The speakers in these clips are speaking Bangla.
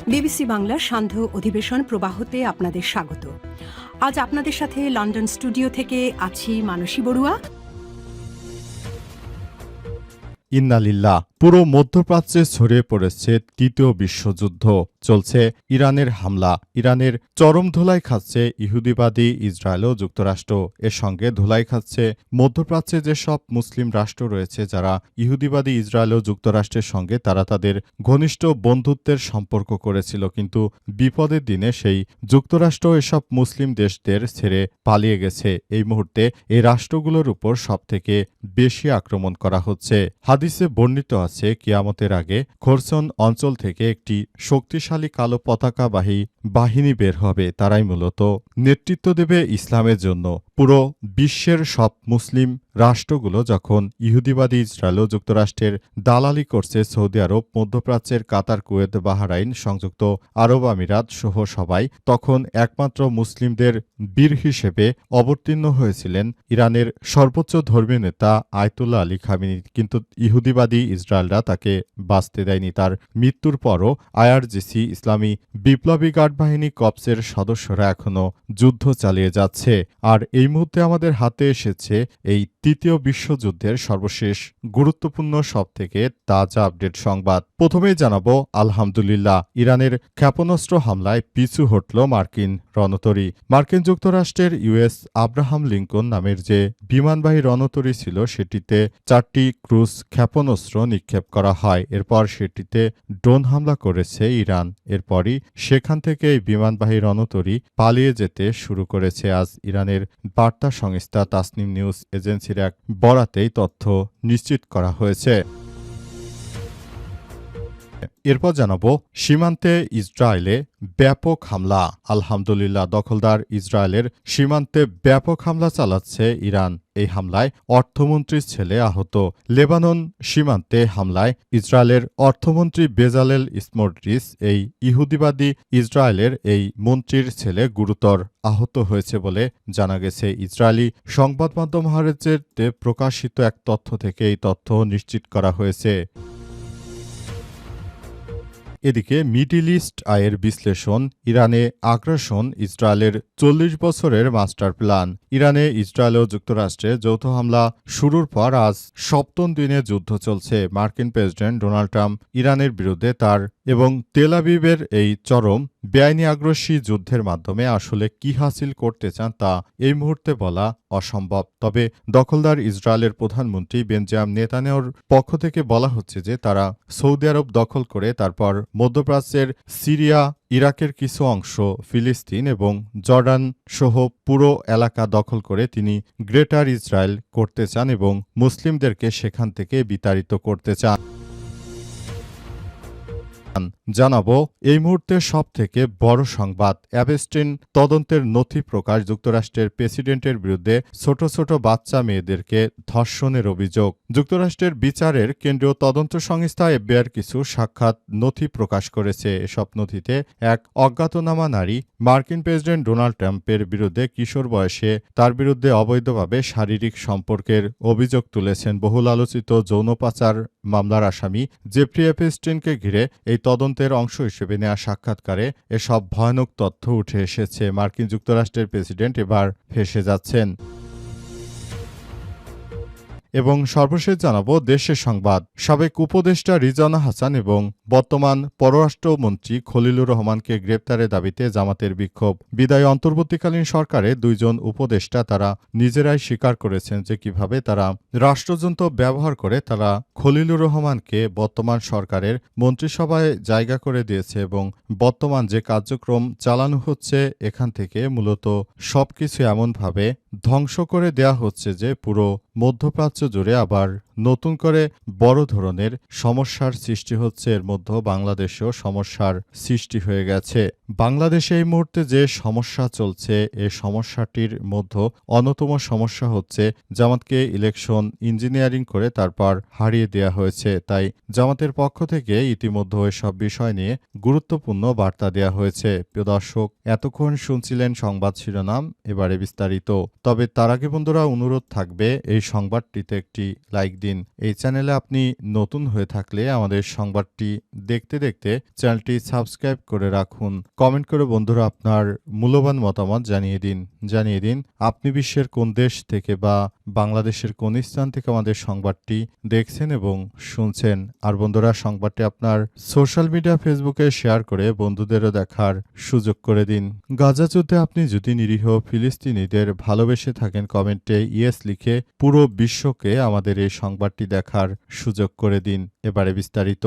বিবিসি বাংলার সান্ধ্য অধিবেশন প্রবাহতে আপনাদের স্বাগত। আজ আপনাদের সাথে লন্ডন স্টুডিও থেকে আছি মানসী বড়ুয়া। ইন্নালিল্লাহ। পুরো মধ্যপ্রাচ্যে ছড়িয়ে পড়েছে তৃতীয় বিশ্বযুদ্ধ। চলছে ইরানের হামলা। ইরানের চরম ধুলাই খাচ্ছে ইহুদিবাদী ইসরায়েল ও যুক্তরাষ্ট্র। এর সঙ্গে ধুলাই খাচ্ছে মধ্যপ্রাচ্যে যেসব মুসলিম রাষ্ট্র রয়েছে যারা ইহুদিবাদী ইসরায়েল ও যুক্তরাষ্ট্রের সঙ্গে তারা তাদের ঘনিষ্ঠ বন্ধুত্বের সম্পর্ক করেছিল, কিন্তু বিপদের দিনে সেই যুক্তরাষ্ট্র এসব মুসলিম দেশদের ছেড়ে পালিয়ে গেছে। এই মুহূর্তে এই রাষ্ট্রগুলোর উপর সবথেকে বেশি আক্রমণ করা হচ্ছে। হাদিসে বর্ণিত আছে কিয়ামতের আগে খোরসন অঞ্চল থেকে একটি শক্তিশালী কালো পতাকাবাহী বাহিনী বের হবে। তারাই মূলত নেতৃত্ব দেবে ইসলামের জন্য। পুরো বিশ্বের সব মুসলিম রাষ্ট্রগুলো যখন ইহুদিবাদী ইসরায়েল ও যুক্তরাষ্ট্রের দালালি করছে, সৌদি আরব, মধ্যপ্রাচ্যের কাতার, কুয়েত, বাহরাইন, সংযুক্ত আরব আমিরাত সহ সবাই, তখন একমাত্র মুসলিমদের বীর হিসেবে অবতীর্ণ হয়েছিলেন ইরানের সর্বোচ্চ ধর্মীয় নেতা আয়াতুল্লাহ আলী খামেনি। কিন্তু ইহুদিবাদী ইসরায়েলরা তাকে বাঁচতে দেয়নি। তার মৃত্যুর পরও আইআরজিসি, ইসলামী বিপ্লবী গার্ড বাহিনী কপসের সদস্যরা এখনও যুদ্ধ চালিয়ে যাচ্ছে। আর এই মুহূর্তে আমাদের হাতে এসেছে এই তৃতীয় বিশ্বযুদ্ধের সর্বশেষ গুরুত্বপূর্ণ সবথেকে তাজা আপডেট সংবাদ। প্রথমেই জানাবো আলহামদুলিল্লাহ, ইরানের ক্ষেপণাস্ত্র হামলায় পিছু হটল মার্কিন রণতরী। মার্কিন যুক্তরাষ্ট্রের ইউএস আব্রাহাম লিঙ্কন নামের যে বিমানবাহী রণতরী ছিল সেটিতে 4টি ক্রুজ ক্ষেপণাস্ত্র নিক্ষেপ করা হয়। এরপর সেটিতে ড্রোন হামলা করেছে ইরান। এরপরই সেখান থেকে এই বিমানবাহী রণতরী পালিয়ে যেতে শুরু করেছে। আজ ইরানের বার্তা সংস্থা তাসনিম নিউজ এজেন্সির এক বরাতেই তথ্য নিশ্চিত করা হয়েছে। এরপর জানাবো সীমান্তে ইসরায়েলে ব্যাপক হামলা। আলহামদুলিল্লাহ, দখলদার ইসরায়েলের সীমান্তে ব্যাপক হামলা চালাচ্ছে ইরান। এই হামলায় অর্থমন্ত্রীর ছেলে আহত। লেবানন সীমান্তে হামলায় ইসরায়েলের অর্থমন্ত্রী বেজালেল স্মোট্রিচ, এই ইহুদিবাদী ইসরায়েলের এই মন্ত্রীর ছেলে, গুরুতর আহত হয়েছে বলে জানা গেছে। ইসরায়েলি সংবাদ মাধ্যম হারেজেতে প্রকাশিত এক তথ্য থেকে এই তথ্য নিশ্চিত করা হয়েছে। এদিকে মিডল ইস্ট আয়ের বিশ্লেষণ, ইরানে আগ্রাসন ইসরায়েলের 40 বছরের মাস্টার প্ল্যান। ইরানে ইসরায়েল ও যুক্তরাষ্ট্রে যৌথ হামলা শুরুর পর আজ সপ্তম দিনে যুদ্ধ চলছে। মার্কিন প্রেসিডেন্ট ডোনাল্ড ট্রাম্প ইরানের বিরুদ্ধে তার এবং তেল আবিবের এই চরম বেআইনি আগ্রাসী যুদ্ধের মাধ্যমে আসলে কি হাসিল করতে চান তা এই মুহূর্তে বলা অসম্ভব। তবে দখলদার ইসরায়েলের প্রধানমন্ত্রী বেঞ্জামিন নেতানিয়াহুর পক্ষ থেকে বলা হচ্ছে যে তারা সৌদি আরব দখল করে তারপর মধ্যপ্রাচ্যের সিরিয়া, ইরাকের কিছু অংশ, ফিলিস্তিন এবং জর্ডান সহ পুরো এলাকা দখল করে তিনি গ্রেটার ইসরায়েল করতে চান এবং মুসলিমদেরকে সেখান থেকে বিতাড়িত করতে চান। জানাবো এই মুহূর্তে সবথেকে বড় সংবাদ, অ্যাপস্টাইন তদন্তের নথি প্রকাশ। যুক্তরাষ্ট্রের প্রেসিডেন্টের বিরুদ্ধে ছোট ছোট বাচ্চা মেয়েদেরকে ধর্ষণের অভিযোগ। যুক্তরাষ্ট্রের বিচারের কেন্দ্রীয় তদন্ত সংস্থা এফবিআইয়ের কিছু সাক্ষাৎ নথি প্রকাশ করেছে। এসব নথিতে এক অজ্ঞাতনামা নারী মার্কিন প্রেসিডেন্ট ডোনাল্ড ট্রাম্পের বিরুদ্ধে কিশোর বয়সে তার বিরুদ্ধে অবৈধভাবে শারীরিক সম্পর্কের অভিযোগ তুলেছেন। বহুল আলোচিত যৌন পাচার মামলার আসামি জেফ্রি এপস্টাইনকে ঘিরে এই তদন্তের অংশ হিসেবে নেওয়া সাক্ষাৎকারে এসব ভয়ানক তথ্য উঠে এসেছে। মার্কিন যুক্তরাষ্ট্রের প্রেসিডেন্ট এবার ফেঁসে যাচ্ছেন। এবং সর্বশেষ জানাবো দেশের সংবাদ, সাবেক উপদেষ্টা রিজওয়ানা হাসান এবং বর্তমান পররাষ্ট্রমন্ত্রী খলিলুর রহমানকে গ্রেপ্তারের দাবিতে জামাতের বিক্ষোভ। বিদায়ী অন্তর্বর্তীকালীন সরকারের দুইজন উপদেষ্টা তারা নিজেরাই স্বীকার করেছেন যে কিভাবে তারা রাষ্ট্রযন্ত্র ব্যবহার করে তারা খলিলুর রহমানকে বর্তমান সরকারের মন্ত্রিসভায় জায়গা করে দিয়েছে এবং বর্তমান যে কার্যক্রম চালানো হচ্ছে এখান থেকে মূলত সবকিছু এমনভাবে ধ্বংস করে দেয়া হচ্ছে যে পুরো মধ্যপ্রাচ্য জুড়ে আবার নতুন করে বড় ধরনের সমস্যার সৃষ্টি হচ্ছে। এর মধ্যে বাংলাদেশেও সমস্যার সৃষ্টি হয়ে গেছে। বাংলাদেশে এই মুহূর্তে যে সমস্যা চলছে এই সমস্যাটির মধ্যে অন্যতম সমস্যা হচ্ছে জামাতকে ইলেকশন ইঞ্জিনিয়ারিং করে তারপর হারিয়ে দেয়া হয়েছে। তাই জামাতের পক্ষ থেকে ইতিমধ্যে এসব বিষয় নিয়ে গুরুত্বপূর্ণ বার্তা দেয়া হয়েছে। প্রিয় দর্শক, এতক্ষণ শুনছিলেন সংবাদ শিরোনাম, এবারে বিস্তারিত। তবে তার আগে বন্ধুরা অনুরোধ থাকবে এই সংবাদটিতে একটি লাইক দিন। এই চ্যানেলে আপনি নতুন হয়ে থাকলে আমাদের সংবাদটি দেখতে দেখতে চ্যানেলটি সাবস্ক্রাইব করে রাখুন। কমেন্ট করে বন্ধুরা আপনার মূল্যবান মতামত জানিয়ে দিন আপনি বিশ্বের কোন দেশ থেকে বা বাংলাদেশের কোন স্থান থেকে আমাদের সংবাদটি দেখছেন এবং শুনছেন। আর বন্ধুরা সংবাদটি আপনার সোশ্যাল মিডিয়া ফেসবুকে শেয়ার করে বন্ধুদেরও দেখার সুযোগ করে দিন। গাজা যুদ্ধে আপনি যদি নিরীহ ফিলিস্তিনিদের ভালোবেসে থাকেন কমেন্টে ইয়েস লিখে পুরো বিশ্বকে আমাদের এই সংবাদটি দেখার সুযোগ করে দিন। এবারে বিস্তারিত।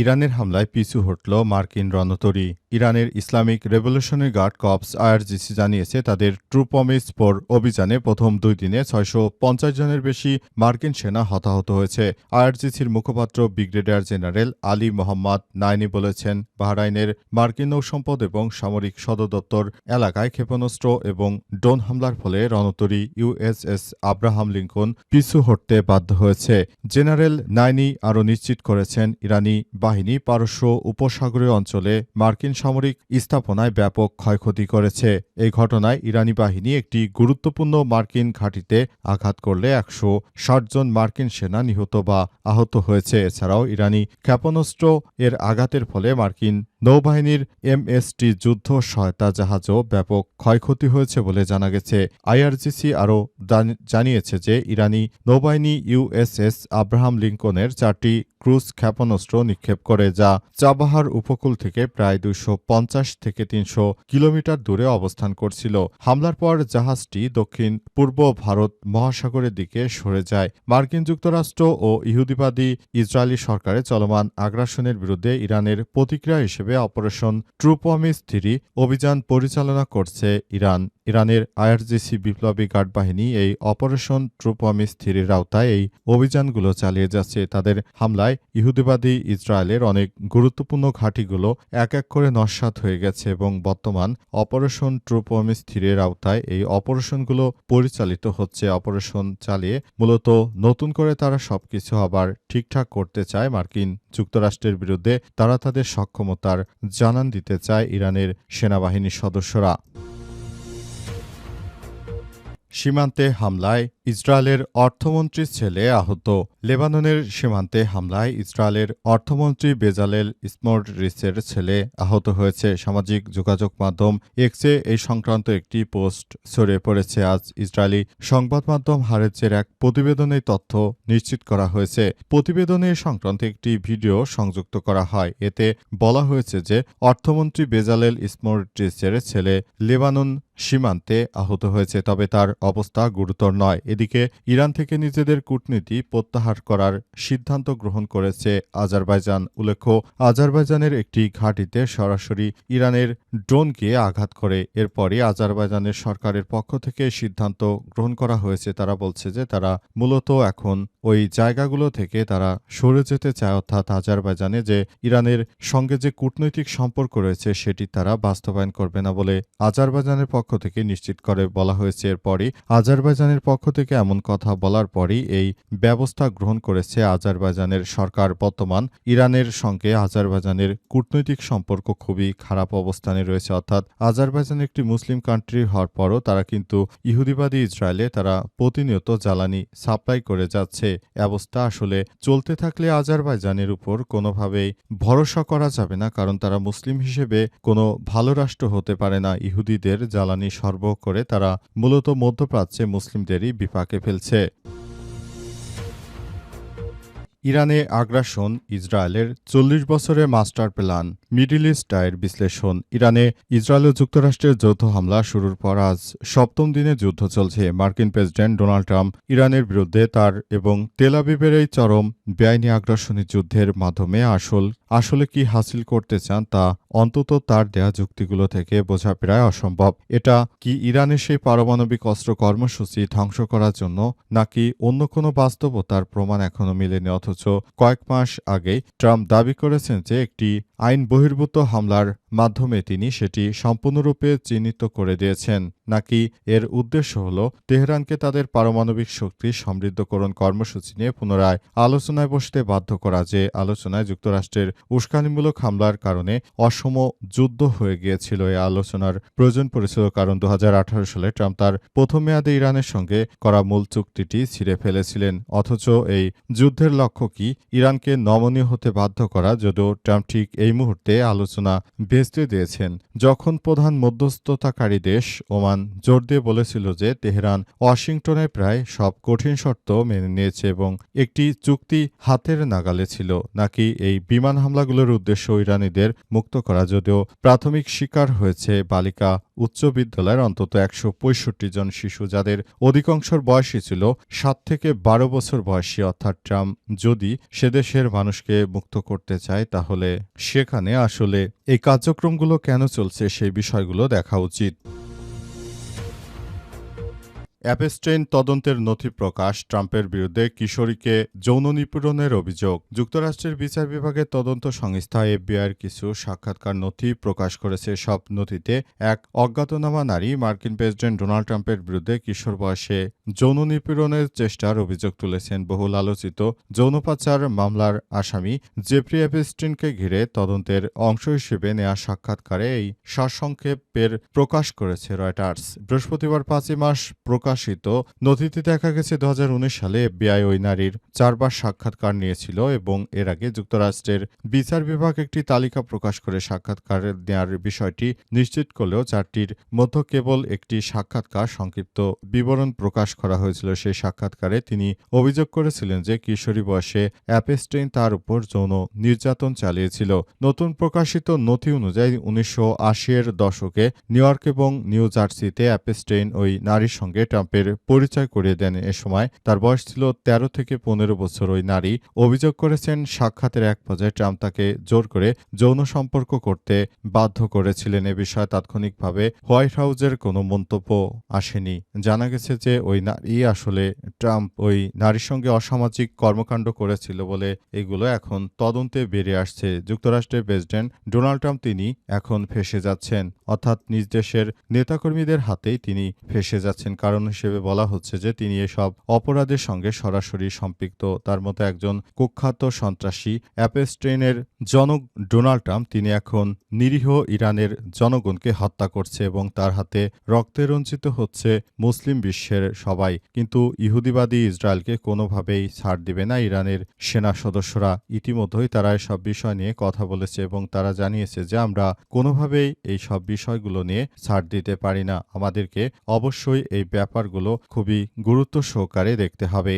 ইরানের হামলায় পিছু হটল মার্কিন রণতরী। ইরানের Islamic revolutionary guard corps IRGC জানিয়েছে তাদের ট্রু প্রমিস 4 অভিযানে প্রথম 2 দিনে 650 জনের বেশি মার্কিন সেনা হতাহত হয়েছে। আইআরজিসির মুখপাত্র ব্রিগেডিয়ার জেনারেল আলী মোহাম্মদ নাইনি বলেছেন, বাহরাইনের মার্কিন নৌসম্পদ এবং সামরিক সদর দপ্তর এলাকায় ক্ষেপণাস্ত্র এবং ড্রোন হামলার ফলে রণতরী ইউএসএস আব্রাহাম লিঙ্কন পিছু হটতে বাধ্য হয়েছে। জেনারেল নাইনি আরও নিশ্চিত করেছেন, ইরানি বাহিনী পারস্য উপসাগরীয় অঞ্চলে মার্কিন সামরিক স্থাপনায় ব্যাপক ক্ষয়ক্ষতি করেছে। এই ঘটনায় ইরানি বাহিনী একটি গুরুত্বপূর্ণ মার্কিন ঘাঁটিতে আঘাত করলে 160 জন মার্কিন সেনা নিহত বা আহত হয়েছে। এছাড়াও ইরানি ক্ষেপণাস্ত্র এর আঘাতের ফলে মার্কিন নৌবাহিনীর MST যুদ্ধ সহায়তা জাহাজও ব্যাপক ক্ষয়ক্ষতি হয়েছে বলে জানা গেছে। আইআরজিসি আরও জানিয়েছে যে ইরানি নৌবাহিনী ইউএসএস আব্রাহাম লিঙ্কনের 4টি ক্রুজ ক্ষেপণাস্ত্র নিক্ষেপ করে, যা চাবাহার উপকূল থেকে প্রায় 250 থেকে 300 কিলোমিটার দূরে অবস্থান করছিল। হামলার পর জাহাজটি দক্ষিণ পূর্ব ভারত মহাসাগরের দিকে সরে যায়। মার্কিন যুক্তরাষ্ট্র ও ইহুদিবাদী ইসরায়েলি সরকারের চলমান আগ্রাসনের বিরুদ্ধে ইরানের প্রতিক্রিয়া হিসেবে অপারেশন ট্রু প্রমিস 3 অভিযান পরিচালনা করছে ইরানের আইআরজিসি বিপ্লবী গার্ড বাহিনী এই অপারেশন ট্রু প্রমিস 3 আওতায় এই অভিযানগুলো চালিয়ে যাচ্ছে। তাদের হামলায় ইহুদিবাদী ইসরায়েলের অনেক গুরুত্বপূর্ণ ঘাঁটিগুলো এক এক করে নস্যাৎ হয়ে গেছে এবং বর্তমান অপারেশন ট্রু প্রমিস 3 আওতায় এই অপারেশনগুলো পরিচালিত হচ্ছে। অপারেশন চালিয়ে মূলত নতুন করে তারা সবকিছু আবার ঠিকঠাক করতে চায়। মার্কিন যুক্তরাষ্ট্রের বিরুদ্ধে তারা তাদের সক্ষমতার জানান দিতে চায় ইরানের সেনাবাহিনীর সদস্যরা। সীমান্তে হামলায় ইসরায়েলের অর্থমন্ত্রীর ছেলে আহত। লেবাননের সীমান্তে হামলায় ইসরায়েলের অর্থমন্ত্রী বেজালেল স্মোটরিচের ছেলে আহত হয়েছে। সামাজিক যোগাযোগ মাধ্যম এক্সে এই সংক্রান্ত একটি পোস্ট ছড়িয়ে পড়েছে। আজ ইসরায়েলি সংবাদ মাধ্যম হারেজের এক প্রতিবেদনে তথ্য নিশ্চিত করা হয়েছে। প্রতিবেদনে সংক্রান্ত একটি ভিডিও সংযুক্ত করা হয়। এতে বলা হয়েছে যে অর্থমন্ত্রী বেজালেল স্মোটরিচের ছেলে লেবানন সীমান্তে আহত হয়েছে, তবে তার অবস্থা গুরুতর নয়। এদিকে ইরান থেকে নিজেদের কূটনীতি প্রত্যাহার করার সিদ্ধান্ত গ্রহণ করেছে আজারবাইজান। উল্লেখ্য, আজারবাইজানের একটি ঘাঁটিতে সরাসরি ইরানের ড্রোনকে আঘাত করে। এরপরই আজারবাইজানের সরকারের পক্ষ থেকে সিদ্ধান্ত গ্রহণ করা হয়েছে। তারা বলছে যে তারা মূলত এখন ওই জায়গাগুলো থেকে তারা সরে যেতে চায়, অর্থাৎ আজারবাইজানে যে ইরানের সঙ্গে যে কূটনৈতিক সম্পর্ক রয়েছে সেটি তারা বাস্তবায়ন করবে না বলে আজারবাইজানের পক্ষ থেকে নিশ্চিত করে বলা হয়েছে। এরপরই আজারবাইজানের পক্ষ থেকে এমন কথা বলার পরই এই ব্যবস্থা গ্রহণ করেছে আজারবাইজানের সরকার। বর্তমান ইরানের সঙ্গে আজারবাইজানের কূটনৈতিক সম্পর্ক খুবই খারাপ অবস্থানে রয়েছে, অর্থাৎ আজারবাইজান একটি মুসলিম কান্ট্রি হওয়ার পরও তারা কিন্তু ইহুদিবাদী ইসরায়েলে তারা প্রতিনিয়ত জ্বালানি সাপ্লাই করে যাচ্ছে। অবস্থা আসলে চলতে থাকলে আজারবাইজানের উপর কোনোভাবেই ভরসা করা যাবে না, কারণ তারা মুসলিম হিসেবে কোনো ভালো রাষ্ট্র হতে পারে না। ইহুদিদের জ্বালানি সরবরাহ করে তারা মূলত মধ্যপ্রাচ্যে মুসলিমদেরই বিপাকে ফেলছে। ইরানে আগ্রাসন ইসরায়েলের 40 বছরের মাস্টার প্ল্যান, মিডল ইস্ট আয়ের বিশ্লেষণ। ইরানে ইসরায়েল ও যুক্তরাষ্ট্রের যৌথ হামলা শুরুর পর আজ 7ম দিনে যুদ্ধ চলছে। মার্কিন প্রেসিডেন্ট ডোনাল্ড ট্রাম্প ইরানের বিরুদ্ধে তার এবং তেল আবিবের এই চরম বেআইনি আগ্রাসনী যুদ্ধের মাধ্যমে আসলে কি হাসিল করতে চান তা অন্তত তার দেয়া যুক্তিগুলো থেকে বোঝা প্রায় অসম্ভব। এটা কি ইরানের সেই পারমাণবিক অস্ত্র কর্মসূচি ধ্বংস করার জন্য, নাকি অন্য কোনো বাস্তবতার প্রমাণ এখনো মেলেনি। অথচ কয়েক মাস আগেই ট্রাম্প দাবি করেছেন যে একটি আইন বহির্ভূত হামলার মাধ্যমে তিনি সেটি সম্পূর্ণরূপে চিহ্নিত করে দিয়েছেন, নাকি এর উদ্দেশ্য হল তেহরানকে তাদের পারমাণবিক শক্তি সমৃদ্ধকরণ কর্মসূচি নিয়ে পুনরায় আলোচনায় বসতে বাধ্য করা, যে আলোচনায় যুক্তরাষ্ট্রের উস্কানিমূলক হামলার কারণে অসম যুদ্ধ হয়ে গিয়েছিল। এই আলোচনার প্রয়োজন পড়েছিল কারণ 2018 সালে ট্রাম্প তার প্রথম মেয়াদে ইরানের সঙ্গে করা মূল চুক্তিটি ছিঁড়ে ফেলেছিলেন। অথচ এই যুদ্ধের লক্ষ্য কি? ইরানকে নমনীয় হতে বাধ্য করা, যদিও ট্রাম্প ঠিক এই মুহূর্তে আলোচনা ভেস্তে দিয়েছেন যখন প্রধান মধ্যস্থতাকারী দেশ ওমান জোর দিয়ে বলেছিল যে তেহরান ওয়াশিংটনের প্রায় সব কঠিন শর্ত মেনে নিয়েছে এবং একটি চুক্তি হাতের নাগালে ছিল। নাকি এই বিমান হামলাগুলোর উদ্দেশ্য ইরানিদের মুক্ত করা, যদিও প্রাথমিক শিকার হয়েছে বালিকা উচ্চ বিদ্যালয়ের অন্তত 165 জন শিশু, যাদের অধিকাংশের বয়সই ছিল 7 থেকে 12 বছর বয়সী। অর্থাৎ ট্রাম্প যদি সে দেশের মানুষকে মুক্ত করতে চায় তাহলে সেখানে আসলে এই কার্যক্রমগুলো কেন চলছে সেই বিষয়গুলো দেখা উচিত। অ্যাপস্টেইন তদন্তের নথি প্রকাশ, ট্রাম্পের বিরুদ্ধে কিশোরীকে যৌন নিপীড়নের অভিযোগ। যুক্তরাষ্ট্রের বিচার বিভাগের তদন্ত সংস্থা এফবিআইয়ের কিছু সাক্ষাৎকার নথি প্রকাশ করেছে। সব নথিতে এক অজ্ঞাতনামা নারী মার্কিন প্রেসিডেন্ট ডোনাল্ড ট্রাম্পের বিরুদ্ধে কিশোর বয়সে যৌন নিপীড়নের চেষ্টার অভিযোগ তুলেছেন। বহুল আলোচিত যৌন পাচার মামলার আসামি জেফ্রি অ্যাপস্টেইনকে ঘিরে তদন্তের অংশ হিসেবে নেওয়া সাক্ষাৎকারে এই সারসংক্ষেপের প্রকাশ করেছে রয়টার্স। বৃহস্পতিবার 5 মার্চ প্রকাশিত নথিতে দেখা গেছে 2019 সালে এফবিআই ওই নারীর 4 বার সাক্ষাৎকার নিয়েছিল এবং এর আগে যুক্তরাষ্ট্রের বিচার বিভাগ একটি তালিকা প্রকাশ করে সাক্ষাৎকার নেওয়ার বিষয়টি নিশ্চিত করলেও 4টির মধ্যে কেবল একটি সাক্ষাৎকার সংক্ষিপ্ত বিবরণ প্রকাশ করা হয়েছিল। সেই সাক্ষাৎকারে তিনি অভিযোগ করেছিলেন যে কিশোরী বয়সে অ্যাপস্টেইন তার উপর যৌন নির্যাতন চালিয়েছিল। নতুন প্রকাশিত নথি অনুযায়ী 1980-এর দশকে নিউ ইয়র্ক এবং নিউ জার্সিতে অ্যাপস্টেইন ওই নারীর সঙ্গে ট্রাম্পের পরিচয় করিয়ে দেন। এ সময় তার বয়স ছিল 13 থেকে 15 বছর। ওই নারী অভিযোগ করেছেন সাক্ষাতের এক পর্যায়ে ট্রাম্প তাকে জোর করে যৌন সম্পর্ক করতে বাধ্য করেছিলেন। এ বিষয়ে তাৎক্ষণিকভাবে হোয়াইট হাউসের কোনো মন্তব্য আসেনি। জানা গেছে যে ওই নারী আসলে ট্রাম্প ওই নারীর সঙ্গে অসামাজিক কর্মকাণ্ড করেছিল বলে এগুলো এখন তদন্তে বেরিয়ে আসছে। যুক্তরাষ্ট্রের প্রেসিডেন্ট ডোনাল্ড ট্রাম্প তিনি এখন ফেঁসে যাচ্ছেন, অর্থাৎ নিজ দেশের নেতাকর্মীদের হাতেই তিনি ফেঁসে যাচ্ছেন। কারণ হিসেবে বলা হচ্ছে যে তিনি এসব অপরাধের সঙ্গে সরাসরি সম্পৃক্ত। তার মতো একজন কুখ্যাত সন্ত্রাসী অ্যাপস্টেইনের জনক ডোনাল্ড ট্রাম্প তিনি এখন নিরীহ ইরানের জনগণকে হত্যা করছে এবং তার হাতে রক্তে রঞ্জিত হচ্ছে মুসলিম বিশ্বের সবাই। কিন্তু ইহুদিবাদী ইসরায়েলকে কোনোভাবেই ছাড় দিবে না ইরানের সেনা সদস্যরা। ইতিমধ্যেই তারা এসব বিষয় নিয়ে কথা বলেছে এবং তারা জানিয়েছে যে আমরা কোনোভাবেই এই সব বিষয়গুলো নিয়ে ছাড় দিতে পারি না। আমাদেরকে অবশ্যই এই ব্যাপারগুলো খুবই গুরুত্ব সহকারে দেখতে হবে।